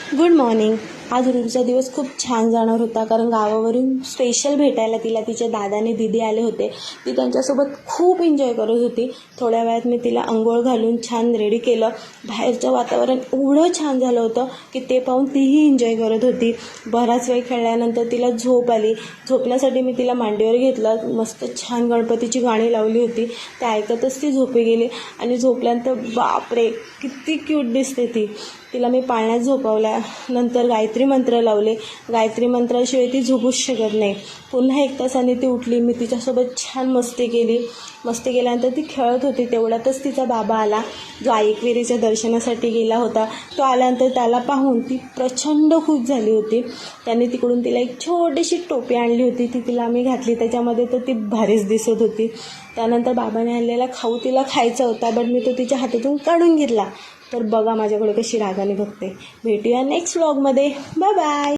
Good morning. आज रुचा दिवस खूप छान जाणार होता, कारण गावावरून स्पेशल भेटायला तिला तिचे दादाने दीदी आले होते. ती त्यांच्यासोबत खूप एन्जॉय करत होती. थोड्या वेळात मी तिला अंघोळ घालून छान रेडी केलं. बाहेरचं वातावरण एवढं छान झालं होतं की ते पाहून तीही एन्जॉय करत होती. बराच वेळ खेळल्यानंतर तिला झोप आली. झोपण्यासाठी मी तिला मांडीवर घेतलं. मस्त छान गणपतीची गाणी लावली होती. ते ऐकतच ती झोपी गेली आणि झोपल्यानंतर बापरे किती क्यूट दिसते ती. तिला मी पाळण्यात झोपवल्या. नंतर गायत्री मंत्र लावले. गायत्री मंत्राशिवाय ती झोपूच शकत नाही. पुन्हा 1 तासाने ती उठली. मी तिच्यासोबत छान मस्ती केली. मस्ती केल्यानंतर ती खेळत होती. तेवढ्यातच तिचा बाबा आला, जो ऐकविरीच्या दर्शनासाठी गेला होता. तो आल्यानंतर त्याला पाहून ती प्रचंड खुश झाली होती. त्याने तिकडून तिला एक छोटीशी टोपी आणली होती. ती तिला मी घातली. त्याच्यामध्ये तर ती भारीच दिसत होती. त्यानंतर बाबाने आणलेला खाऊ तिला खायचा होता, बट मी तो तिच्या हातातून काढून घेतला. तर बघा माझ्याकडे कशी रागाने बघते. भेटूया नेक्स्ट व्लॉगमध्ये. Bye bye.